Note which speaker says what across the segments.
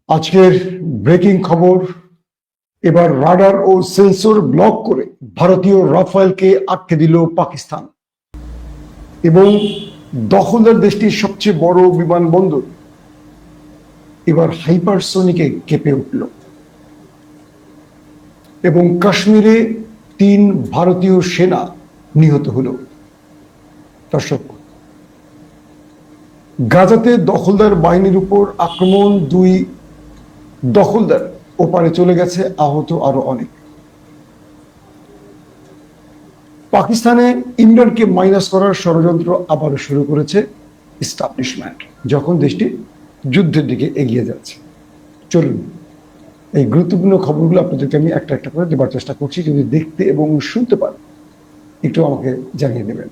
Speaker 1: আজকের ব্রেকিং খবর, এবার রাডার ও সেন্সর ব্লক করে ভারতীয় রাফায়েলকে আটকে দিল পাকিস্তান এবং দখলদার দেশটির সবচেয়ে বড় বিমানবন্দর এবার হাইপারসোনিকে কেঁপে উঠল এবং কাশ্মীরে 3 ভারতীয় সেনা নিহত হল। দর্শক, গাজাতে দখলদার বাহিনীর উপর আক্রমণ, 2 দখলদার ওপারে চলে গেছে, আহত আরো অনেক। পাকিস্তানে ইমরানকে মাইনাস করার ষড়যন্ত্র আবারও শুরু করেছে এস্টাবলিশমেন্ট, যখন দেশটি যুদ্ধের দিকে এগিয়ে যাচ্ছে। চলুন এই গুরুত্বপূর্ণ খবরগুলো আপনাদেরকে আমি একটা একটা করে দেবার চেষ্টা করছি। যদি দেখতে এবং শুনতে পান একটু আমাকে জানিয়ে দেবেন।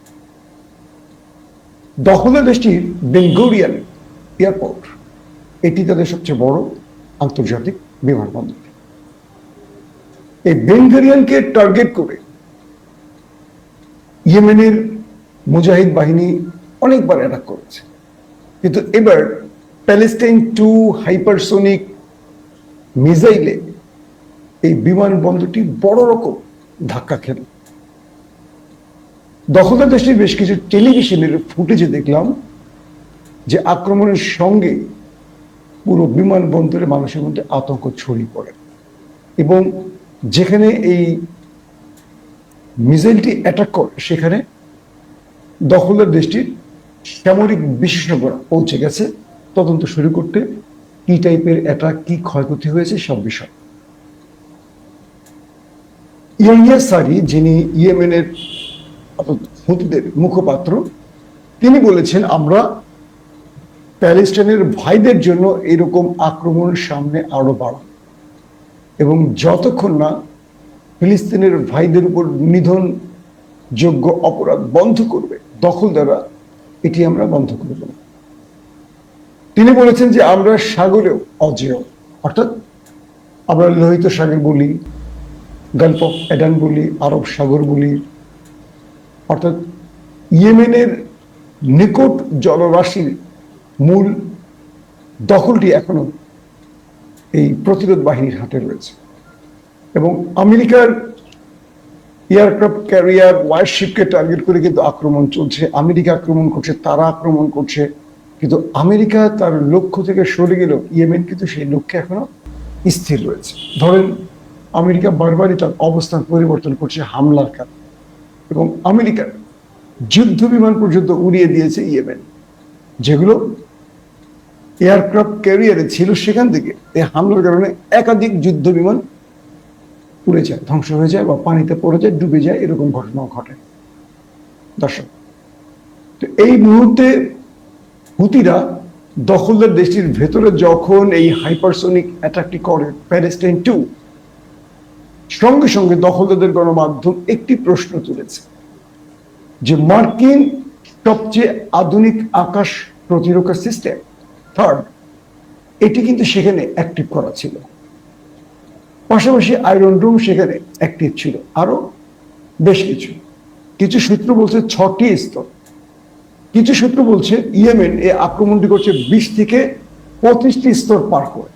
Speaker 1: দখলদার দেশটির বেনগুরিয়ান এয়ারপোর্ট, এটি তাদের সবচেয়ে বড় আন্তর্জাতিক বিমানবন্দর। এই বেনগুরিয়ানকে টার্গেট করে ইয়েমেনের মুজাহিদ বাহিনী অনেকবার অ্যাটাক করেছে, কিন্তু এবার প্যালেস্টাইন 2 হাইপারসোনিক মিসাইলে এই বিমানবন্দরটি বড় রকম ধাক্কা খেল। দখলদার দেশটির বেশ কিছু টেলিভিশনের ফুটেজে দেখলাম যে আক্রমণের সঙ্গে পুরো বিমানবন্দরে মানুষের মধ্যে আতঙ্ক ছড়িয়ে পড়ে এবং যেখানে এই মিসাইলটি অ্যাটাক করে সেখানে দখলদার দেশটির সামরিক বিশেষজ্ঞরা পৌঁছে গেছে তদন্ত শুরু করতে, কি টাইপের অ্যাটাক, কি ক্ষয়ক্ষতি হয়েছে সব বিষয়। ইয়াহিয়া সারি, যিনি ইয়েমেনের হুতিদের মুখপাত্র, তিনি বলেছেন, আমরা প্যালেস্টাইনের ভাইদের জন্য এরকম আক্রমণের সামনে আরো বাড়াবো এবং যতক্ষণ না ফিলিস্তিনের ভাইদের উপর নিধনযোগ্য অপরাধ বন্ধ করবে দখলদাররা, এটি আমরা বন্ধ করব না। তিনি বলেছেন যে আমরা সাগরেও অজেয়, অর্থাৎ আমরা লোহিত সাগর বলি, গালফ অফ এডেন বলি, আরব সাগর বলি, অর্থাৎ ইয়েমেনের নিকট জলরাশির মূল দখলটি এখনো এই প্রতিরোধ বাহিনীর হাতে রয়েছে এবং আমেরিকার এয়ারক্রাফট ক্যারিয়ার ওয়ারশিপকে টার্গেট করে কিন্তু আক্রমণ চলছে। আমেরিকা আক্রমণ করছে, তারা আক্রমণ করছে, কিন্তু আমেরিকা তার লক্ষ্য থেকে সরে গেলেও ইয়েমেন কিন্তু সেই লক্ষ্যে এখনো স্থির রয়েছে। ধরেন, আমেরিকা বারবারই তার অবস্থান পরিবর্তন করছে হামলার কারণে এবং আমেরিকার যুদ্ধ বিমান পর্যন্ত উড়িয়ে দিয়েছে ইয়েমেন, যেগুলো এয়ারক্রাফট ক্যারিয়ারে ছিল। সেখান থেকে এই হামলার কারণে একাধিক যুদ্ধ বিমান উড়ে যায়, ধ্বংস হয়ে যায় বা পানিতে পড়ে যায়, ডুবে যায়, এরকম ঘটনাও ঘটে। দর্শক, তো এই মুহূর্তে হুতিরা দখলদার দেশটির ভেতরে যখন এই হাইপারসোনিক অ্যাটাকটি করে প্যালেস্টাইন 2, সঙ্গে সঙ্গে দখলদারদের গণমাধ্যম একটি প্রশ্ন তুলেছে যে মার্কিন সবচেয়ে আধুনিক আকাশ প্রতিরক্ষা সিস্টেম থার্ড, এটি কিন্তু সেখানে অ্যাক্টিভ করা ছিল। পাশাপাশি আয়রন ডোম সেখানে অ্যাক্টিভ ছিল, আরো বেশ কিছু কিছু সূত্র বলছে 6টি স্তর। কিছু সূত্র বলছে ইয়েমেন এই আক্রমণটি করছে 20 থেকে 25টি স্তর পার করে।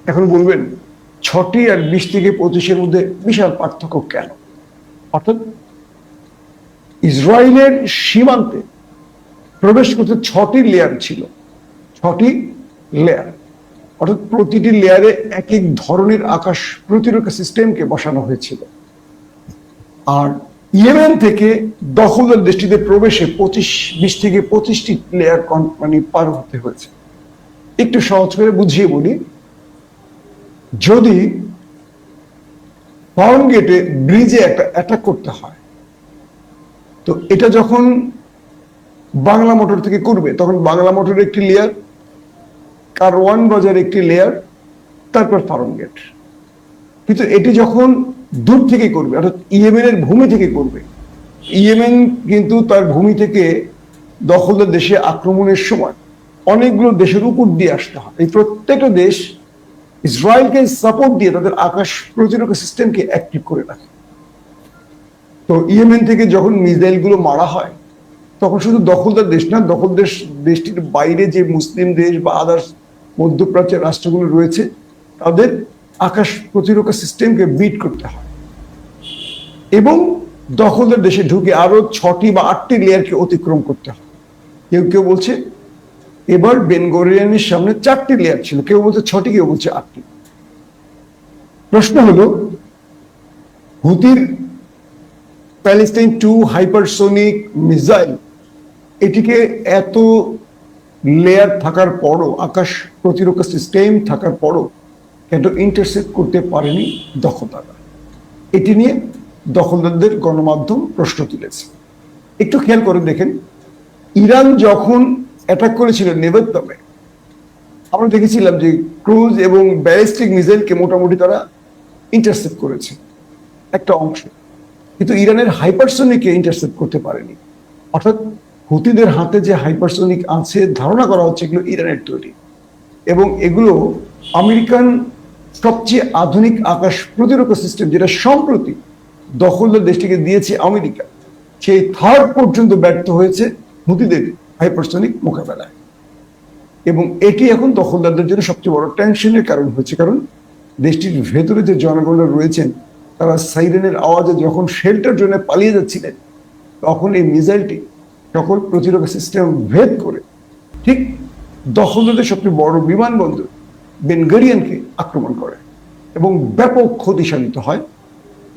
Speaker 1: এখন বলবেন 6টি আর 20 থেকে 25-এর মধ্যে বিশাল পার্থক্য কেন? অর্থাৎ ইসরায়েলের সীমান্তে প্রবেশ করতে 6টি লেয়ার ছিল, 6টি লেয়ার, অর্থাৎ প্রতিটি লেয়ারে এক এক ধরনের আকাশ প্রতিরক্ষা সিস্টেমকে বসানো হয়েছিল। আর ইয়েমেন থেকে দখলদার দেশটিতে প্রবেশে 20 থেকে 25টি লেয়ার পার হতে হয়েছে। একটু সহজ করে বুঝিয়ে বলি, যদি ফার্ম গেটে ব্রিজে একটা অ্যাটাক করতে হয়, তো এটা যখন বাংলা মোটর থেকে করবে তখন বাংলা মোটরের একটি লেয়ার, কারওয়ান বাজার একটি লেয়ার, তারপর ফার্ম গেট। কিন্তু এটি যখন দূর থেকে করবে, অর্থাৎ ইয়েমেনের ভূমি থেকে করবে, ইয়েমেন কিন্তু তার ভূমি থেকে দখলদার দেশে আক্রমণের সময় অনেকগুলো দেশের উপর দিয়ে আসতে হয়। এই প্রত্যেকটা দেশ ইসরায়েলকে সাপোর্ট দিয়ে তাদের আকাশ প্রতিরক্ষা সিস্টেমকে অ্যাক্টিভ করে রাখে। তো ইয়েমেন থেকে যখন মিসাইলগুলো মারা হয় তখন শুধু দখলদার দেশ না, দেশটির বাইরে যে মুসলিম দেশ বা আদার্স মধ্যপ্রাচ্যের রাষ্ট্রগুলো রয়েছে, তাদের আকাশ প্রতিরক্ষা সিস্টেমকে বিট করতে হয় এবং দখলদার দেশে ঢুকে আরো 6টি বা 8টি লেয়ারকে অতিক্রম করতে হয়। কেউ কেউ বলছে এবার বেন গরিয়নের সামনে 4টি লেয়ার ছিল, কেউ বলছে 6টি, কেউ বলছে 8টি। প্রশ্ন হলো, হুতির প্যালেস্টাইন 2 হাইপারসোনিক মিসাইল, এটিকে এত লেয়ার থাকার পরও, আকাশ প্রতিরক্ষা সিস্টেম থাকার পরও কেন ইন্টারসেপ্ট করতে পারেনি দখলদাররা? এটি নিয়ে দখলদারদের গণমাধ্যম প্রশ্ন তুলেছে। একটু খেয়াল করে দেখেন, ইরান যখন অ্যাটাক করেছিল নেভাত্তামে, আমরা দেখেছিলাম যে ক্রুজ এবং ব্যালিস্টিক মিসাইলকে মোটামুটি তারা ইন্টারসেপ্ট করেছে একটা অংশ, কিন্তু ইরানের হাইপারসোনিককে ইন্টারসেপ্ট করতে পারেনি। অর্থাৎ হুতিদের হাতে যে হাইপারসোনিক আছে ধারণা করা হচ্ছে এগুলো ইরানের তৈরি, এবং এগুলো আমেরিকান সবচেয়ে আধুনিক আকাশ প্রতিরক্ষা সিস্টেম, যেটা সম্প্রতি দখলদার দেশটিকে দিয়েছে আমেরিকা, সেই থার্ড পর্যন্ত ব্যর্থ হয়েছে হুতিদের হাইপারসোনিক মোকাবেলায়। এবং এটি এখন দখলদারদের জন্য সবচেয়ে বড় টেনশনের কারণ হয়েছে, কারণ দেশটির ভেতরে যে জনগণরা রয়েছেন তারা সাইরেনের আওয়াজে যখন শেল্টার জন্য পালিয়ে যাচ্ছিলেন, তখন এই মিসাইলটি সকল প্রতিরক্ষা সিস্টেম ভেদ করে ঠিক দখলদারদের সবচেয়ে বড় বিমানবন্দর বেন গরিয়নকে আক্রমণ করে এবং ব্যাপক ক্ষতি সাধিত হয়,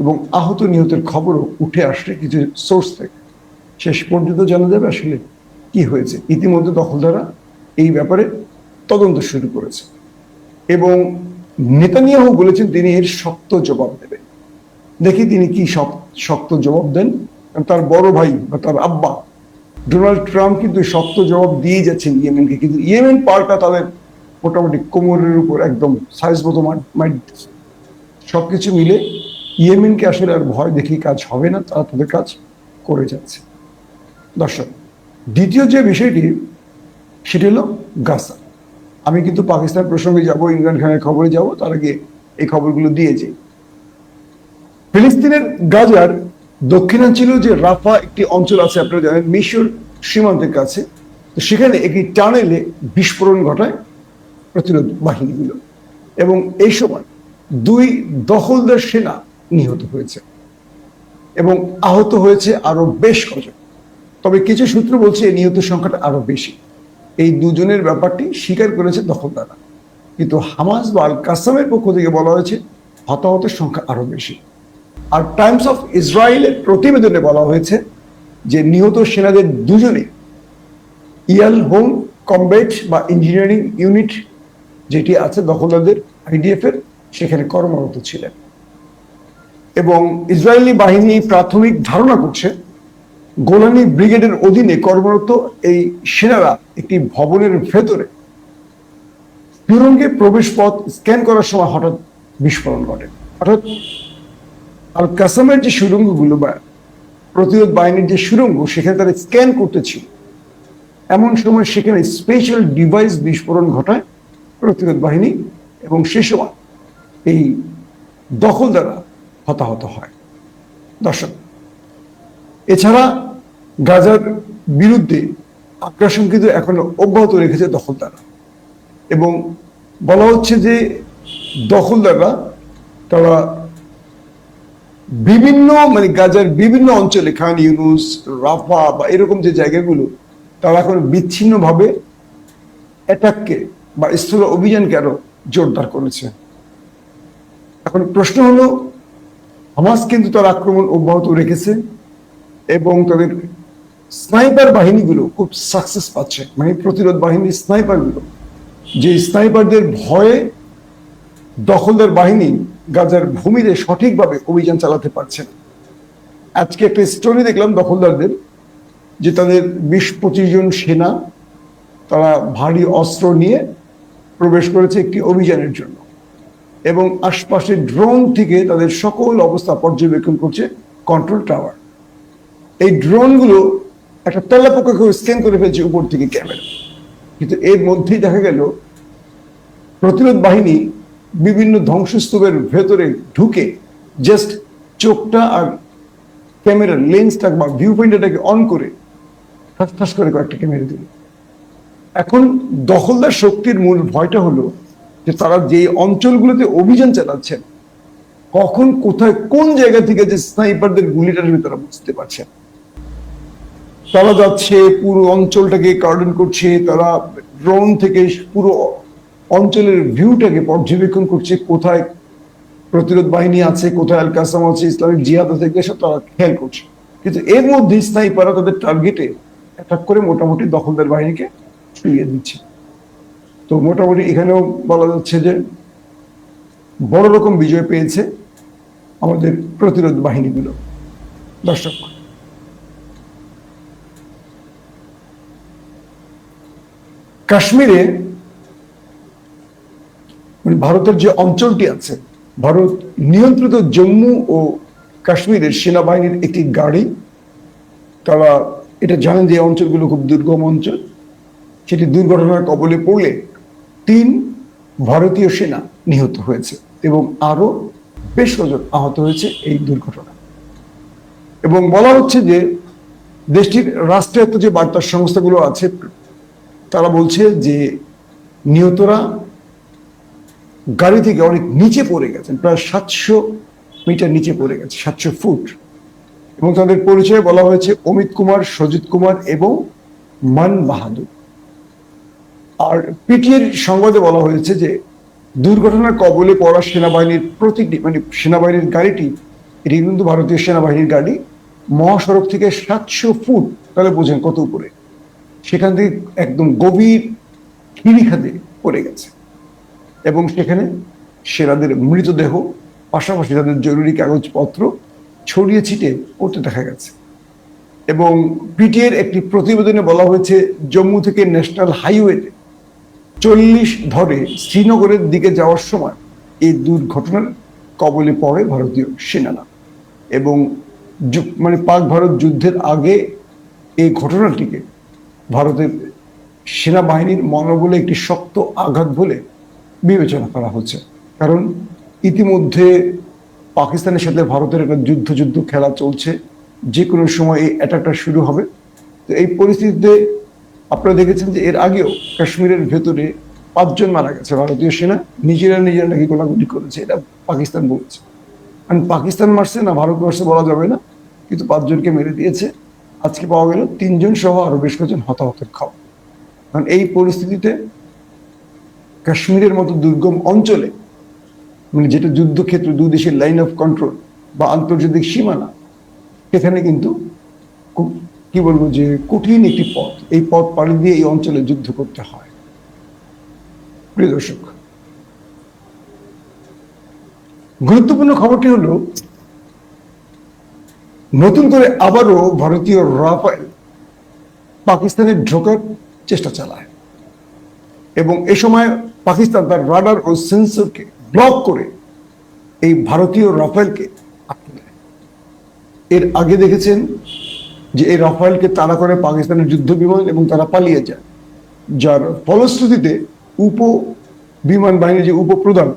Speaker 1: এবং আহত নিহতের খবরও উঠে আসছে কিছু সোর্স থেকে। শেষ পর্যন্ত জানা যাবে আসলে কি হয়েছে। ইতিমধ্যে দখলদাররা এই ব্যাপারে তদন্ত শুরু করেছে এবং নেতানিয়াহু বলেছেন তিনি এর শক্ত জবাব দেবেন। দেখি তিনি কি শক্ত জবাব দেন। তার বড় ভাই বা তার আব্বা ডোনাল্ড ট্রাম্প কিন্তু শক্ত জবাব দিয়ে যাচ্ছেন ইয়েমেনকে, কিন্তু ইয়েমেন পাল্টা তাদের মোটামুটি কোমরের উপর একদম সাইজ মতো মাইট দিচ্ছে। সবকিছু মিলে ইয়েমেনকে আসলে আর ভয় দেখি কাজ হবে না, তারা তাদের কাজ করে যাচ্ছে। দর্শক, দ্বিতীয় যে বিষয়টি সেটি হলো গাজা। আমি কিন্তু পাকিস্তান প্রসঙ্গে যাব, ইমরান খানের খবরে যাব, তার আগে এই খবরগুলো দিয়েছি। ফিলিস্তিনের গাজার দক্ষিণাঞ্চলীয় যে রাফা একটি অঞ্চল আছে, আপনারা জানেন, মিশর সীমান্তের কাছে, তো সেখানে একটি টানেলে বিস্ফোরণ ঘটায় প্রতিরোধ বাহিনীগুলো, এবং এই সময় 2 দখলদার সেনা নিহত হয়েছে এবং আহত হয়েছে আরো বেশ কজন। তবে কিছু সূত্র বলছে এই নিহতের সংখ্যাটা আরো বেশি। এই দুজনের ব্যাপারটি স্বীকার করেছে দখলদাররা, কিন্তু হামাস বা আল কাসামের পক্ষ থেকে বলা হয়েছে হতাহতের সংখ্যা আরো বেশি। আর টাইমস অফ ইসরায়েলের প্রতিবেদনে বলা হয়েছে যে নিহত সেনাদের দুজনে ইয়াল হোম কমব্যাট বা ইঞ্জিনিয়ারিং ইউনিট যেটি আছে দখলদারদের আইডিএফ এর, সেখানে কর্মরত ছিলেন। এবং ইসরায়েলি বাহিনী প্রাথমিক ধারণা করছে গোলানি ব্রিগেডের অধীনে কর্মরত এই সেনারা একটি ভবনের ভেতরে সুড়ঙ্গে প্রবেশ পথ স্ক্যান করার সময় হঠাৎ বিস্ফোরণ ঘটে। অর্থাৎ আল কাসামের যে সুড়ঙ্গগুলো বা প্রতিরোধ বাহিনীর যে সুড়ঙ্গ, সেখানে তারা স্ক্যান করতেছিল, এমন সময় সেখানে স্পেশাল ডিভাইস বিস্ফোরণ ঘটায় প্রতিরোধ বাহিনী, এবং সে সময় এই দখলদাররা হতাহত হয়। দর্শক, এছাড়া গাজার বিরুদ্ধে আগ্রাসন কিন্তু এখনো অব্যাহত রেখেছে দখলদাররা, এবং বলা হচ্ছে যে দখলদাররা তারা বিভিন্ন গাজার বিভিন্ন অঞ্চলে, খান ইউনুস, রাফা বা এরকম যে জায়গাগুলো, তারা এখন বিচ্ছিন্নভাবে অ্যাটাককে বা স্থল অভিযানকে আরো জোরদার করেছে। এখন প্রশ্ন হলো, হামাস কিন্তু তার আক্রমণ অব্যাহত রেখেছে এবং তাদের স্নাইপার বাহিনীগুলো খুব সাকসেস পাচ্ছে, প্রতিরোধ বাহিনীর স্নাইপারগুলো, যে স্নাইপারদের ভয়ে দখলদার বাহিনী গাজার ভূমিতে সঠিকভাবে অভিযান চালাতে পারছে না। আজকে একটা স্টোরি দেখলাম দখলদারদের, যে তাদের 20-25 জন সেনা তারা ভারী অস্ত্র নিয়ে প্রবেশ করেছে একটি অভিযানের জন্য, এবং আশপাশের ড্রোন থেকে তাদের সকল অবস্থা পর্যবেক্ষণ করছে কন্ট্রোল টাওয়ার। এই ড্রোনগুলো একটা তেলাপোকাকে স্ক্যান করে ফেলছে উপর থেকে ক্যামেরা, কিন্তু এর মধ্যেই দেখা গেল প্রতিরোধ বাহিনী বিভিন্ন ধ্বংসস্তূপের ভেতরে ঢুকে জাস্ট চোখটা আর ক্যামেরার লেন্সটা বা ভিউ পয়েন্টটাকে অন করে ঠাস ঠাস করে কয়েকটা ক্যামেরা দিল। এখন দখলদার শক্তির মূল ভয়টা হলো যে তারা যে অঞ্চলগুলোতে অভিযান চালাচ্ছেন, কখন কোথায় কোন জায়গা থেকে যে স্নাইপারদের গুলিটা আসবে তারা বুঝতে পারছে না। তারা যাচ্ছে পুরো অঞ্চলটাকে কার্ডন করছে, তারা ড্রোন থেকে পুরো অঞ্চলের ভিউটাকে পর্যবেক্ষণ করছে, কোথায় প্রতিরোধ বাহিনী আছে, কোথায় আল কাসাম আছে, ইসলামিক জিহাদ আছে, এসব তারা খেয়াল করছে। কিন্তু এর মধ্যে স্নাইপাররা তাদের টার্গেটে অ্যাটাক করে মোটামুটি দখলদার বাহিনীকে শুইয়ে দিচ্ছে। তো মোটামুটি এখানেও বলা যাচ্ছে যে বড় রকম বিজয় পেয়েছে আমাদের প্রতিরোধ বাহিনীগুলো। দর্শক, কাশ্মীরে ভারতের যে অঞ্চলটি আছে, ভারত নিয়ন্ত্রিত জম্মু ও কাশ্মীরের সেনাবাহিনীর একটি গাড়ি, তারা এটা জানেন যে অঞ্চলগুলো খুব দুর্গম অঞ্চল, সেটি দুর্ঘটনার কবলে পড়লে 3 ভারতীয় সেনা নিহত হয়েছে এবং আরো বেশ কজন আহত হয়েছে এই দুর্ঘটনা। এবং বলা হচ্ছে যে দেশটির রাষ্ট্রায়ত্ত যে বার্তা সংস্থাগুলো আছে তারা বলছে যে নিহতরা গাড়ি থেকে অনেক নিচে পড়ে গেছেন, প্রায় 700 মিটার নিচে পড়ে গেছে, 700 ফুট। এবং তাদের পরিচয় বলা হয়েছে অমিত কুমার, সজিত কুমার এবং মান বাহাদুর। আর পিটিএর সংবাদে বলা হয়েছে যে দুর্ঘটনার কবলে পড়া সেনাবাহিনীর প্রতিটি সেনাবাহিনীর গাড়িটি, এটি কিন্তু ভারতীয় সেনাবাহিনীর গাড়ি, মহাসড়ক থেকে 700 ফুট, তাহলে বোঝেন কত উপরে, সেখান থেকে একদম গভীর খিরিখাতে পড়ে গেছে। এবং সেখানে সেনাদের মৃতদেহ পাশাপাশি তাদের জরুরি কাগজপত্র ছড়িয়ে ছিটে পড়তে দেখা গেছে। এবং পিটিএর একটি প্রতিবেদনে বলা হয়েছে জম্মু থেকে ন্যাশনাল হাইওয়েতে 40 ধরে শ্রীনগরের দিকে যাওয়ার সময় এই দুর্ঘটনার কবলে পড়ে ভারতীয় সেনারা। এবং পাক ভারত যুদ্ধের আগে এই ঘটনাটিকে ভারতের সেনাবাহিনীর মনোবলে একটি শক্ত আঘাত বলে বিবেচনা করা হচ্ছে। কারণ ইতিমধ্যে পাকিস্তানের সাথে ভারতের একটা যুদ্ধ খেলা চলছে, যে কোনো সময় এই অ্যাটাকটা শুরু হবে। তো এই পরিস্থিতিতে আপনারা দেখেছেন যে এর আগেও কাশ্মীরের ভেতরে 5 জন মারা গেছে ভারতীয় সেনা, নিজেরা নাকি গোলাগুলি করেছে, এটা পাকিস্তান বলছে। কারণ পাকিস্তান মারছে না ভারত মারছে বলা যাবে না, কিন্তু 5 জনকে মেরে দিয়েছে। আজকে পাওয়া গেল 3 জন সহ আরো বেশ কয়েকজন হতাহতের খবর। কারণ এই পরিস্থিতিতে কাশ্মীরের মতো দুর্গম অঞ্চলে, যেটা যুদ্ধক্ষেত্র, 2 দেশের লাইন অফ কন্ট্রোল বা আন্তর্জাতিক সীমানা, সেখানে কিন্তু কি বলবো যে কঠিন একটি পথ, এই পথ পাড়ি দিয়ে এই অঞ্চলে যুদ্ধ করতে হয়। প্রিয় দর্শক, গুরুত্বপূর্ণ খবরটি হলো নতুন করে আবারও ভারতীয় রাফেল পাকিস্তানে ঢোকার চেষ্টা চালায় এবং এ সময় পাকিস্তান তার রাডার ও সেন্সরকে ব্লক করে এই ভারতীয় রাফেলকে আটকে দেয়। এর আগে দেখেছেন যে এই রাফেলকে তাড়া করে পাকিস্তানের যুদ্ধ বিমান এবং তারা পালিয়ে যায়, যার ফলশ্রুতিতে বিমান বাহিনীর যে উপপ্রধান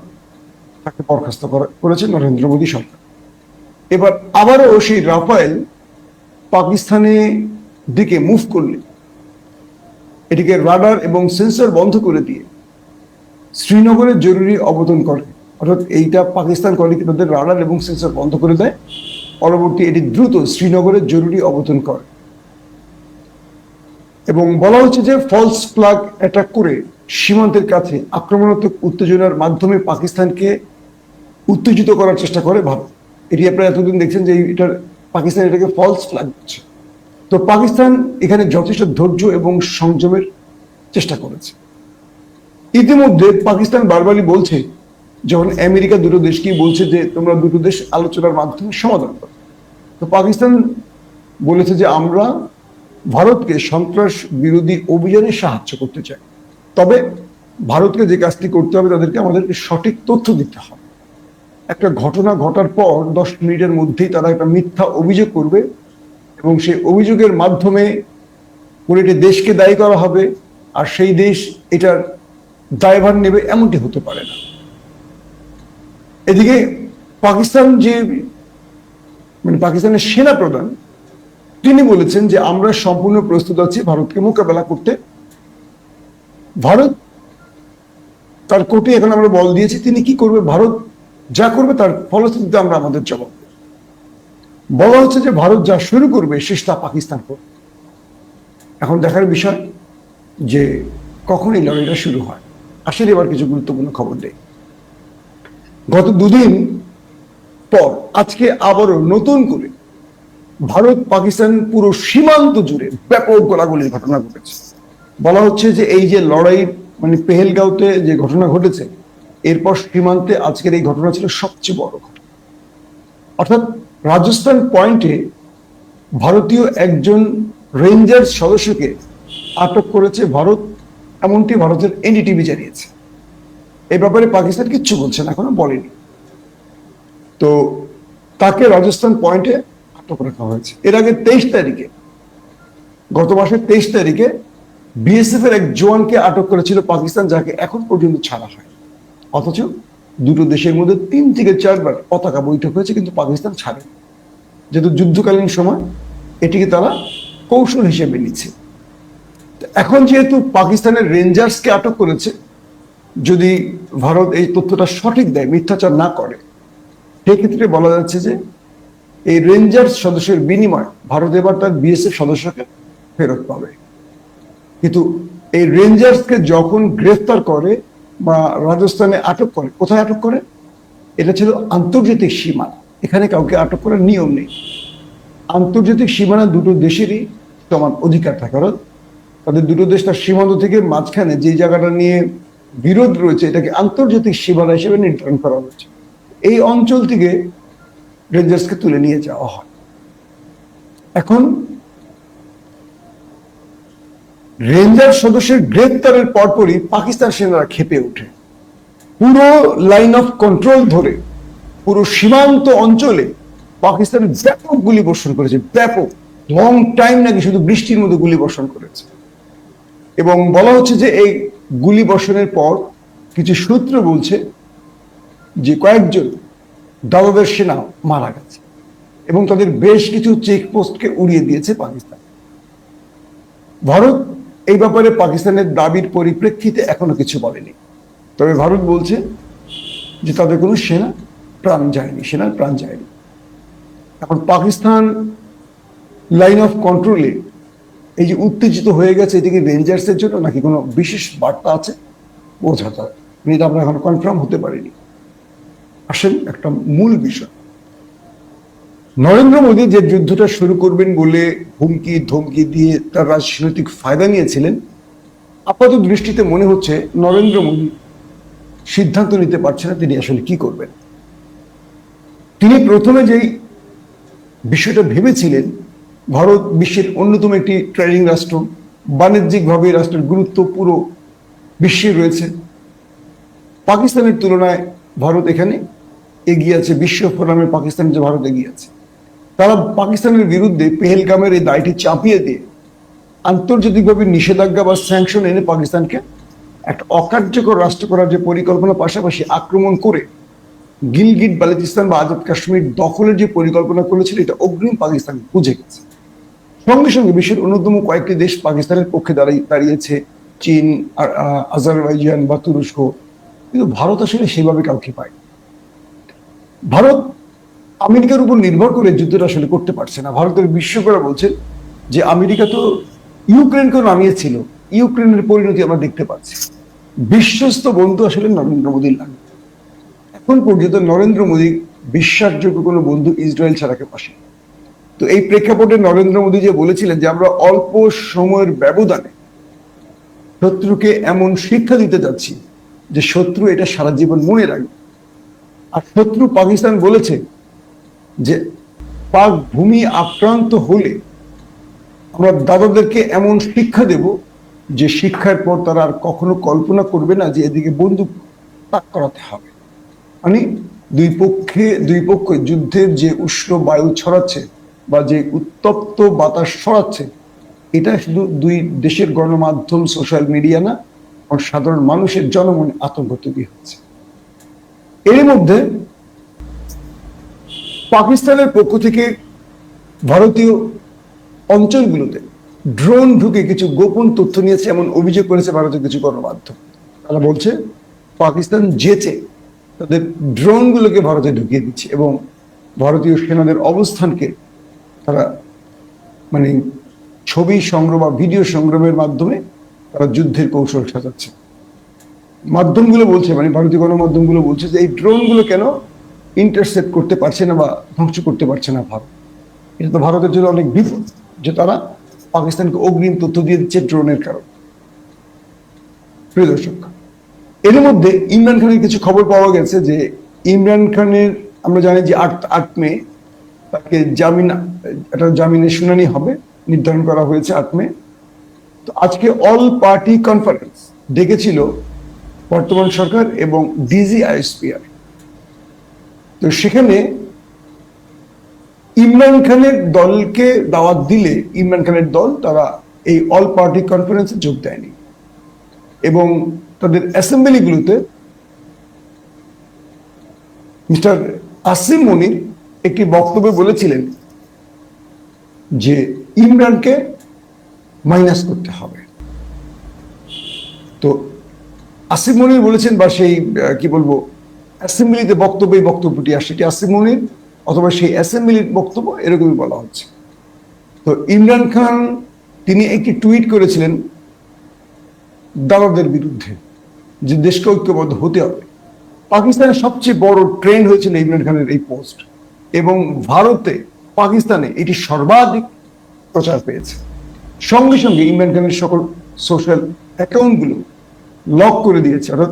Speaker 1: তাকে বরখাস্ত করেছে নরেন্দ্র মোদী সরকার। এবার আবারও সেই রাফেল পাকিস্তানের দিকে মুভ করলে এটিকে রাডার এবং সেন্সর বন্ধ করে দিয়ে শ্রীনগরে জরুরি অবতরণ করে। অর্থাৎ এইটা পাকিস্তান করে কি তাদের রাডার এবং সেন্সর বন্ধ করে দেয়, পরবর্তী এটি দ্রুত শ্রীনগরে জরুরি অবতরণ করে। এবং বলা হচ্ছে যে ফলস ফ্ল্যাগ অ্যাটাক করে সীমান্তের কাছে আক্রমণাত্মক উত্তেজনার মাধ্যমে পাকিস্তানকে উত্তেজিত করার চেষ্টা করে ভারত। এটি আপনারা এতদিন দেখছেন যে পাকিস্তান এটাকে ফলস ফ্ল্যাগ দিচ্ছে। তো পাকিস্তান এখানে যথেষ্ট ধৈর্য এবং সংযমের চেষ্টা করেছে। ইতিমধ্যে পাকিস্তান বারবারই বলছে, যখন আমেরিকা দুটো দেশকেই বলছে যে তোমরা দুটো দেশ আলোচনার মাধ্যমে সমাধান করো, তো পাকিস্তান বলেছে যে আমরা ভারতকে সন্ত্রাস বিরোধী অভিযানে সাহায্য করতে চাই, তবে ভারতকে যে কাজটি করতে হবে তাদেরকে আমাদেরকে সঠিক তথ্য দিতে হবে। একটা ঘটনা ঘটার পর 10 মিনিটের মধ্যেই তারা একটা মিথ্যা অভিযোগ করবে এবং সেই অভিযোগের মাধ্যমে কোনো একটি দেশকে দায়ী করা হবে আর সেই দেশ এটার দায়ভার নেবে, এমনটি হতে পারে না। এদিকে পাকিস্তান পাকিস্তানের সেনা প্রধান তিনি বলেছেন যে আমরা সম্পূর্ণ প্রস্তুত আছি ভারতকে মোকাবেলা করতে ভারত তার কোর্টে এখন আমরা বল দিয়েছি, তিনি কি করবে, ভারত যা করবে তার ফলশ্রুতিতে আমরা আমাদের জবাব দেব। বলা হচ্ছে যে ভারত যা শুরু করবে শেষ তা পাকিস্তান করবে। এখন দেখার বিষয় যে কখন এই লড়াইটা শুরু হয়। আসলে এবার কিছু গুরুত্বপূর্ণ খবর নেই। গত দুদিন পর আজকে আবারও নতুন করে ভারত পাকিস্তান পুরো সীমান্ত জুড়ে ব্যাপক গোলাগুলির ঘটনা ঘটেছে। বলা হচ্ছে যে এই যে লড়াই, মানে পেহেলগাঁওতে যে ঘটনা ঘটেছে, এরপর সীমান্তে আজকের এই ঘটনা ছিল সবচেয়ে বড় ঘটনা। অর্থাৎ রাজস্থান পয়েন্টে ভারতীয় একজন রেঞ্জার সদস্যকে আটক করেছে ভারত, এমনটি ভারতের এনডিটিভি জানিয়েছে। এই ব্যাপারে পাকিস্তান কিচ্ছু বলছে না, এখনো বলেনি। তো তাকে রাজস্থান পয়েন্টে আটক রাখা হয়েছে। এর আগে 23 তারিখে, গত মাসের 23 তারিখে বিএসএফ এর এক জওয়ানকে আটক করেছিল পাকিস্তান, যাকে এখন পর্যন্ত ছাড়া হয়। অথচ দুটো দেশের মধ্যে 3 থেকে 4 বার পতাকা বৈঠক হয়েছে, কিন্তু পাকিস্তান ছাড়ে। যেহেতু যুদ্ধকালীন সময় এটিকে তারা কৌশল হিসেবে নিচ্ছে। এখন যেহেতু পাকিস্তানের রেঞ্জার্সকে আটক করেছে, যদি ভারত এই তথ্যটা সঠিক দেয়, মিথ্যাচার না করে, সেক্ষেত্রে বলা যাচ্ছে যে এই রেঞ্জার্স সদস্যের বিনিময়ে ভারত এবার তার বিএসএফ সদস্যকে ফেরত পাবে। কিন্তু এই রেঞ্জার্সকে যখন গ্রেফতার করে বা রাজস্থানে আটক করে, কোথায় আটক করে? এটা ছিল আন্তর্জাতিক সীমানা, এখানে কাউকে আটক করার নিয়ম নেই। আন্তর্জাতিক সীমানা দুটো দেশেরই সমান অধিকার থাকে, কারণ তাদের দুটো দেশ তার সীমান্ত থেকে মাঝখানে যে জায়গাটা নিয়ে বিরোধ রয়েছে, এটাকে আন্তর্জাতিক সীমানা হিসেবে নির্ধারণ করা হয়েছে। এই অঞ্চল থেকে রেঞ্জার্সকে তুলে নিয়ে যাওয়া হয়। এখন রেঞ্জার সদস্যের গ্রেপ্তারের পরপরই পাকিস্তান সেনারা ক্ষেপে ওঠে। পুরো লাইন অফ কন্ট্রোল ধরে পুরো সীমান্ত অঞ্চলে পাকিস্তান ব্যাপক গুলি বর্ষণ করেছে, ব্যাপক, লং টাইম নাকি শুধু বৃষ্টির মতো গুলি বর্ষণ করেছে। এবং বলা হচ্ছে যে এই গুলি বর্ষণের পর কিছু সূত্র বলছে যে কয়েকজন দাদাদের সেনা মারা গেছে এবং তাদের বেশ কিছু চেকপোস্টকে উড়িয়ে দিয়েছে পাকিস্তান। ভারত এই ব্যাপারে পাকিস্তানের দাবির পরিপ্রেক্ষিতে এখনো কিছু বলেনি, তবে ভারত বলছে যে তাদের কোনো সেনার প্রাণ যায়নি। এখন পাকিস্তান লাইন অফ কন্ট্রোলে এই যে উত্তেজিত হয়ে গেছে, এদিকে রেঞ্জার্সের জন্য নাকি কোনো বিশেষ বার্তা আছে বোঝা যায়, এটা আমরা এখন কনফার্ম হতে পারিনি। আসেন একটা মূল বিষয়, নরেন্দ্র মোদী যে যুদ্ধটা শুরু করবেন বলে হুমকি ধমকি দিয়ে তার রাজনৈতিক ফায়দা নিয়েছিলেন, আপাত দৃষ্টিতে মনে হচ্ছে নরেন্দ্র মোদী সিদ্ধান্ত নিতে পারছে না তিনি আসলে কি করবেন। তিনি প্রথমে যেই বিষয়টা ভেবেছিলেন, ভারত বিশ্বের অন্যতম একটি ট্রেডিং রাষ্ট্র, বাণিজ্যিকভাবে রাষ্ট্রের গুরুত্ব পুরো বিশ্বে রয়েছে, পাকিস্তানের তুলনায় ভারত এখানে এগিয়ে আছে, বিশ্ব ফোরামে পাকিস্তানের যে ভারত এগিয়ে আছে। তারা পাকিস্তানের বিরুদ্ধে পেহেলগামের এই দায়টি চাপিয়ে দিয়ে আন্তর্জাতিকভাবে নিষেধাজ্ঞা বা স্যাংশন এনে পাকিস্তানকে একটা অকার্যকর রাষ্ট্র করার যে পরিকল্পনা, পাশাপাশি আক্রমণ করে গিলগিট বালুচিস্তান বা আজাদ কাশ্মীর দখলের যে পরিকল্পনা করেছিল, এটা অগ্রিম পাকিস্তান বুঝে গেছে। সঙ্গে সঙ্গে বিশ্বের অন্যতম কয়েকটি দেশ পাকিস্তানের পক্ষে দাঁড়িয়েছে, চীন, আজারবাইজান বা তুরস্ক, কিন্তু ভারত আসলে সেভাবে কাউকে পায়। ভারত আমেরিকার উপর নির্ভর করে যুদ্ধটা আসলে করতে পারছে না। ভারতের বিশ্বকরা বলছেন যে আমেরিকা তো ইউক্রেনকে নামিয়েছিল, ইউক্রেনের পরিণতি আমরা দেখতে পাচ্ছি। বিশ্বস্ত বন্ধু আসলে নরেন্দ্র মোদীর লাগে। এখন পর্যন্ত নরেন্দ্র মোদী বিশ্বাসযোগ্য কোনো বন্ধু ইসরায়েল ছাড়া কেউ আসে। তো এই প্রেক্ষাপটে নরেন্দ্র মোদী যে বলেছিলেন যে আমরা অল্প সময়ের ব্যবধানে শত্রুকে এমন শিক্ষা দিতে যাচ্ছি যে শত্রু এটা সারা জীবন মনে রাখবে। আর শত্রু পাকিস্তান বলেছে যে পাক ভূমি আক্রান্ত হলে আমরা দাদাদেরকে এমন শিক্ষা দেব যে শিক্ষার পর তারা আর কখনো কল্পনা করবে না যে এদিকে বন্দুক তাক করাতে হবে। মানে দুই পক্ষ যুদ্ধের যে উষ্ণ বায়ু ছড়াচ্ছে বা যে উত্তপ্ত বাতাস ছড়াচ্ছে, এটা শুধু দুই দেশের গণমাধ্যম, সোশ্যাল মিডিয়া না, সাধারণ মানুষের জনমনে আতঙ্ক তৈরি হচ্ছে। এর মধ্যে পাকিস্তানের পক্ষ থেকে ভারতীয় অঞ্চলগুলোতে ড্রোন ঢুকে কিছু গোপন তথ্য নিয়েছে এমন অভিযোগ করেছে ভারতের কিছু গণমাধ্যম। তারা বলছে পাকিস্তান যেচে তাদের ড্রোনগুলোকে ভারতে ঢুকিয়ে দিচ্ছে এবং ভারতীয় সেনাদের অবস্থানকে তারা মানে ছবি সংগ্রহ বা ভিডিও সংগ্রহের মাধ্যমে তারা যুদ্ধের কৌশল সাজাচ্ছে। মাধ্যমগুলো বলছে, মানে ভারতীয় গণমাধ্যমগুলো বলছে যে এই ড্রোনগুলো কেন ইন্টারসেপ্ট করতে পারছে না বা ধ্বংস করতে পারছে না ভারত। এটা তো ভারতের জন্য অনেক বিপদ যে তারা পাকিস্তানকে অগ্রিম তথ্য দিয়ে দিচ্ছে ড্রোনের কারণে। প্রিয় দর্শক, এর মধ্যে ইমরান খানের কিছু খবর পাওয়া গেছে যে ইমরান খানের, আমরা জানি যে 8 মে তাকে জামিনের শুনানি হবে, নির্ধারণ করা হয়েছে 8 মে। তো আজকে অল পার্টি কনফারেন্স ডেকেছিল বর্তমান সরকার এবং DGISPR। তো সেখানে ইমরান খানের দলকে দাওয়াত দিলে ইমরান খানের দল তারা এই অল পার্টি কনফারেন্সে যোগ দেয়নি এবং তাদের অ্যাসেম্বলিগুলোতে মিস্টার আসিম মনির একটি বক্তব্যে বলেছিলেন যে ইমরানকে মাইনাস করতে হবে। তো আসিম মনির বলেছেন, বা সেই কি বলবো অ্যাসেম্বলিতে এই বক্তব্যটি আসে, এটি আসিম মনির অথবা সেই অ্যাসেম্বলির বক্তব্য এরকমই বলা হচ্ছে। তো ইমরান খান তিনি একটি টুইট করেছিলেন দালালদের বিরুদ্ধে যে দেশকে ঐক্যবদ্ধ হতে হবে। পাকিস্তানের সবচেয়ে বড় ট্রেন্ড হয়েছিল ইমরান খানের এই পোস্ট এবং ভারতে পাকিস্তানে এটি সর্বাধিক প্রচার পেয়েছে। সঙ্গে সঙ্গে ইমরান খানের সকল সোশ্যাল অ্যাকাউন্টগুলো লক করে দিয়েছে, অর্থাৎ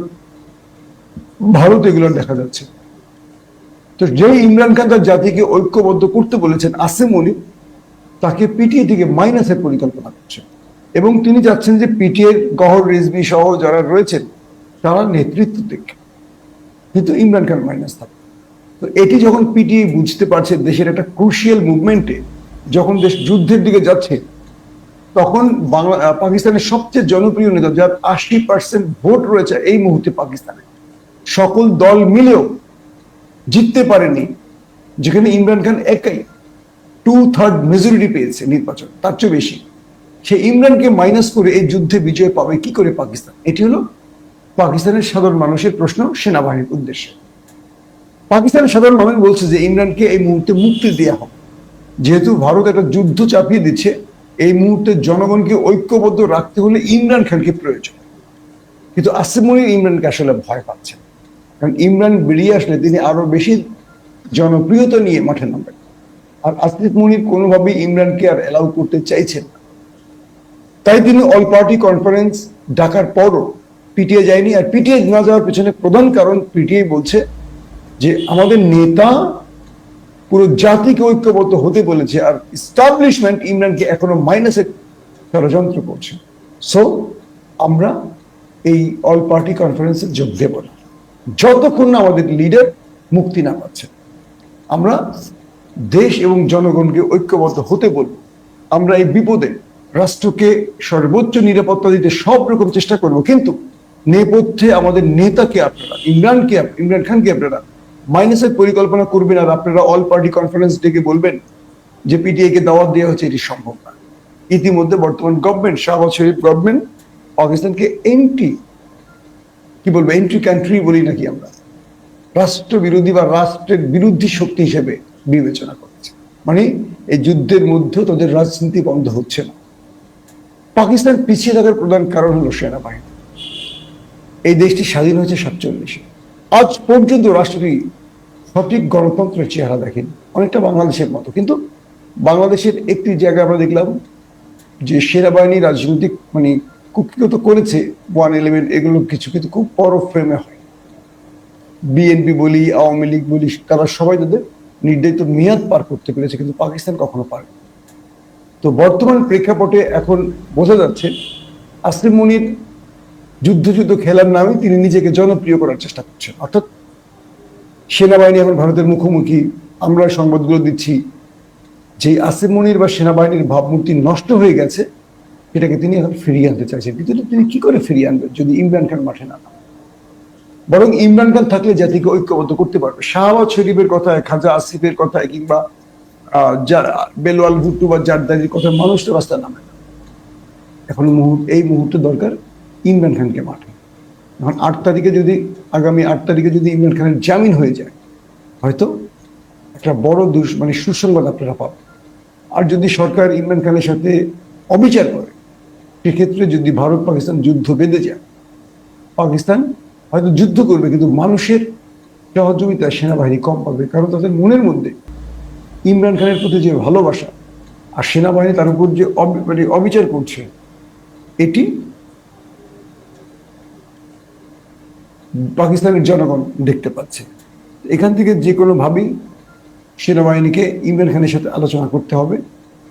Speaker 1: ভারতে এগুলো দেখা যাচ্ছে। তো যে ইমরান খান তার জাতিকে ঐক্যবদ্ধ করতে বলেছেন আসিম মনির, তাকে পিটিএ থেকে মাইনাসের পরিকল্পনা করছে এবং তিনি চাচ্ছেন যে পিটিএর গহর রিজভী সহ যারা রয়েছেন তারা নেতৃত্ব দিক, কিন্তু ইমরান খান মাইনাস থাকে। তো এটি যখন পিটিএ বুঝতে পারছে দেশের একটা ক্রুশিয়াল মুভমেন্টে যখন দেশ যুদ্ধের দিকে যাচ্ছে, তখন পাকিস্তানের সবচেয়ে জনপ্রিয় নেতা যার 80% ভোট রয়েছে এই মুহূর্তে পাকিস্তানে, সকল দল মিলেও জিততে পারেনি, যেখানে ইমরান খান একাই 2/3 মেজরিটি পেয়েছে নির্বাচন, তার চেয়ে বেশি। সে ইমরানকে মাইনাস করে এই যুদ্ধে বিজয় পাবে কি করে পাকিস্তান? এটি হলো পাকিস্তানের সাধারণ মানুষের প্রশ্ন সেনাবাহিনীর উদ্দেশ্যে। পাকিস্তানের সাধারণ মানুষ বলছে যে ইমরানকে এই মুহূর্তে মুক্তি দেওয়া হবে, যেহেতু ভারত একটা যুদ্ধ চাপিয়ে দিচ্ছে। এই মুহূর্তে জনগণকে ঐক্যবদ্ধ রাখতে হলে ইমরান খানকে প্রয়োজন, কিন্তু আসিম মনির ইমরানকে আসলে ভয় পাচ্ছেন, কারণ ইমরান বেরিয়ে আসলে তিনি আরো বেশি জনপ্রিয়তা নিয়ে মাঠে নামবেন। আর আসিম মনির কোনোভাবেই ইমরানকে আর অ্যালাউ করতে চাইছেন না। তাই তিনি অল পার্টি কনফারেন্স ডাকার পরও পিটিএ যায়নি। আর পিটিএ না যাওয়ার পেছনে প্রধান কারণ, পিটিএ বলছে যে আমাদের নেতা পুরো জাতিকে ঐক্যবদ্ধ হতে বলেছে, আর এস্টাবলিশমেন্ট ইমরানকে এখনো মাইনাসে ষড়যন্ত্র করছে। সো আমরা এই অল পার্টি কনফারেন্সে যোগ দেব না যতক্ষণ না আমাদের লিডার মুক্তি না পাচ্ছে। আমরা দেশ এবং জনগণকে ঐক্যবদ্ধ হতে বলবো। আমরা এই বিপদে রাষ্ট্রকে সর্বোচ্চ নিরাপত্তা দিতে সব রকম চেষ্টা করব, কিন্তু নেপথ্যে আমাদের নেতাকে আপনারা ইমরান খানকে আপনারা মাইনাসের পরিকল্পনা করবেন আর আপনারা অল পার্টি কনফারেন্স ডেকে বলবেন যে পিটিএ কে দাওয়াত দেওয়া হচ্ছে, এটি সম্ভব না। ইতিমধ্যে বর্তমান গভর্নমেন্ট, শাহবাজ শরীফ গভর্নমেন্ট পাকিস্তানকে এন্ট্রি কান্ট্রি বলি নাকি আমরা, রাষ্ট্র বিরোধী বা রাষ্ট্রের বিরোধী শক্তি হিসেবে বিবেচনা করছে। মানে এই যুদ্ধের মধ্যে তাদের রাজনীতি বন্ধ হচ্ছে না। পাকিস্তান পিছিয়ে থাকার প্রধান কারণ হলো সেনাবাহিনী। এই দেশটি স্বাধীন হয়েছে 47-এ, আজ পর্যন্ত রাষ্ট্রটি সঠিক গণতন্ত্রের চেহারা দেখেনি, অনেকটা বাংলাদেশের মতো। কিন্তু বাংলাদেশের একটি জায়গায় আমরা দেখলাম যে সেনাবাহিনী রাজনৈতিক মানে কুক্ষিগত করেছে 111 এগুলো কিছু, কিন্তু খুব বড় ফ্রেমে হয়। বিএনপি বলি, আওয়ামী লীগ বলি, তারা সবাই তাদের নির্ধারিত মেয়াদ পার করতে পেরেছে, কিন্তু পাকিস্তান কখনো পারে। তো বর্তমান প্রেক্ষাপটে এখন বোঝা যাচ্ছে আসিম মনির যুদ্ধ খেলার নামে তিনি নিজেকে জনপ্রিয় করার চেষ্টা করছেন। অর্থাৎ সেনাবাহিনী এখন ভারতের মুখোমুখি। আমরা সংবাদগুলো দিচ্ছি যে আসিম মনির বা সেনাবাহিনীর ভাবমূর্তি নষ্ট হয়ে গেছে, এটাকে তিনি এখন ফিরিয়ে আনতে চাইছেন। কিন্তু তিনি কি করে ফিরিয়ে আনবেন যদি ইমরান খান মাঠে না নামে? বরং ইমরান খান থাকলে জাতিকে ঐক্যবদ্ধ করতে পারবে। শাহবাজ শরীফের কথায়, খাজা আসিফের কথায়, কিংবা বেলোয়াল ভুট্টু বা জারদারির কথায় মানুষ তো রাস্তায় নামে না। এখন এই মুহূর্তে দরকার ইমরান খানকে মাঠে। এখন আগামী 8 তারিখে যদি ইমরান খানের জামিন হয়ে যায়, হয়তো একটা বড় মানে সুসংবাদ আপনারা পাবেন। আর যদি সরকার ইমরান খানের সাথে অবিচার করে, সেক্ষেত্রে যদি ভারত পাকিস্তান যুদ্ধ বেঁধে যায়, পাকিস্তান হয়তো যুদ্ধ করবে, কিন্তু মানুষের সহযোগিতা সেনাবাহিনী কম পাবে, কারণ তাদের মনের মধ্যে ইমরান খানের প্রতি যে ভালোবাসা আর সেনাবাহিনী তার উপর যে মানে অবিচার করছে, এটি পাকিস্তানের জনগণ দেখতে পাচ্ছে। এখান থেকে যে কোনোভাবেই সেনাবাহিনীকে ইমরান খানের সাথে আলোচনা করতে হবে।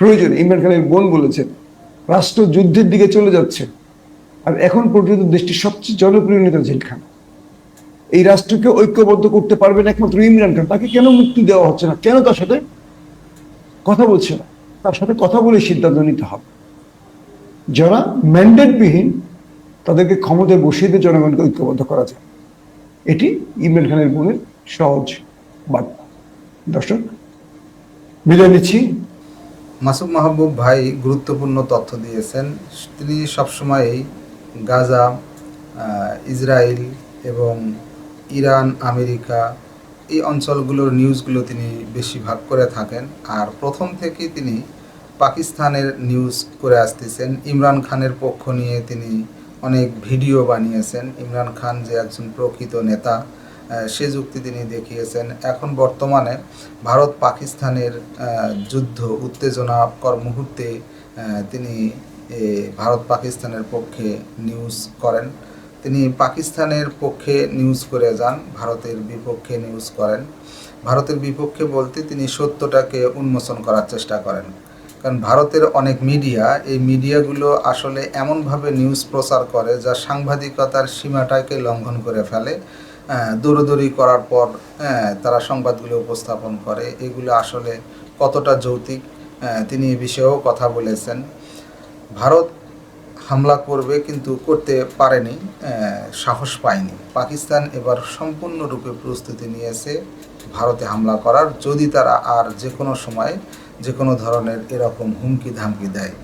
Speaker 1: প্রয়োজনে ইমরান খানের বোন বলেছেন রাষ্ট্র যুদ্ধের দিকে চলে যাচ্ছে, আর এখন পর্যন্ত দেশটির সবচেয়ে জনপ্রিয় নেতা জেলখানা। এই রাষ্ট্রকে ঐক্যবদ্ধ করতে পারবেন একমাত্র ইমরান খান। তাকে কেন মুক্তি দেওয়া হচ্ছে না? কেন তার সাথে কথা বলছে না? তার সাথে কথা বলে সিদ্ধান্ত নিতে হবে। যারা ম্যান্ডেটবিহীন, তাদেরকে ক্ষমতায় বসিয়ে দিয়ে জনগণকে ঐক্যবদ্ধ করা যায়। এটি ইমরান খানের বোনের সহজ বার্তা। দর্শক, বিদায় নিচ্ছি।
Speaker 2: মাসুম মাহবুব ভাই গুরুত্বপূর্ণ তথ্য দিয়েছেন। তিনি সবসময়ই গাজা, ইসরায়েল এবং ইরান, আমেরিকা এই অঞ্চলগুলোর নিউজগুলো তিনি বেশিরভাগ করে থাকেন। আর প্রথম থেকেই তিনি পাকিস্তানের নিউজ করে আসতেছেন। ইমরান খানের পক্ষ নিয়ে তিনি অনেক ভিডিও বানিয়েছেন। ইমরান খান যে একজন প্রকৃত নেতা, সে যুক্তি তিনি দেখিয়েছেন। এখন বর্তমানে ভারত পাকিস্তানের যুদ্ধ উত্তেজনাকর মুহূর্তে তিনি ভারত পাকিস্তানের পক্ষে নিউজ করেন। তিনি পাকিস্তানের পক্ষে নিউজ করে যান, ভারতের বিপক্ষে নিউজ করেন। ভারতের বিপক্ষে বলতে তিনি সত্যটাকে উন্মোচন করার চেষ্টা করেন। কারণ ভারতের অনেক মিডিয়া, এই মিডিয়াগুলো আসলে এমনভাবে নিউজ প্রচার করে যা সাংবাদিকতার সীমাটাকে লঙ্ঘন করে ফেলে। দৌড়দৌড়ি করার পর তারা সংবাদগুলো উপস্থাপন করে। এগুলো আসলে কতটা যৌক্তিক, তিনি এ বিষয়েও কথা বলেছেন। ভারত হামলা করবে কিন্তু করতে পারেনি, সাহস পায়নি। পাকিস্তান এবার সম্পূর্ণরূপে প্রস্তুতি নিয়েছে ভারতে হামলা করার, যদি তারা আর যে কোনো সময় যে কোনো ধরনের এরকম হুমকি ধামকি দেয়।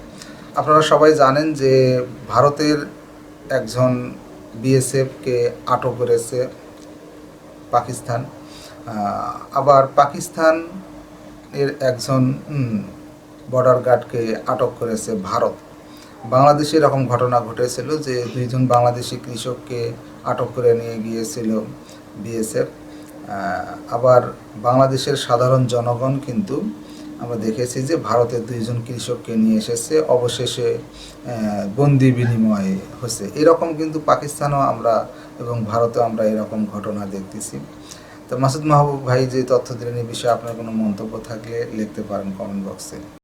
Speaker 2: আপনারা সবাই জানেন যে ভারতের একজন বিএসএফকে আটক করেছে পাকিস্তান, আবার পাকিস্তানের একজন বর্ডার গার্ডকে আটক করেছে ভারত। বাংলাদেশে এরকম ঘটনা ঘটেছিল যে 2জন বাংলাদেশি কৃষককে আটক করে নিয়ে গিয়েছিল বিএসএফ। আবার বাংলাদেশের সাধারণ জনগণ কিন্তু আমরা দেখেছি যে ভারতের 2জন কৃষককে নিয়ে এসেছে, অবশেষে বন্দি বিনিময় হয়েছে। এরকম কিন্তু পাকিস্তানও আমরা এবং ভারতেও আমরা এরকম ঘটনা দেখতেছি। তো মাসুদ মাহবুব ভাই যে তথ্য দিলেন, এই বিষয়ে আপনার কোনো মন্তব্য থাকলে লিখতে পারেন কমেন্ট বক্সে।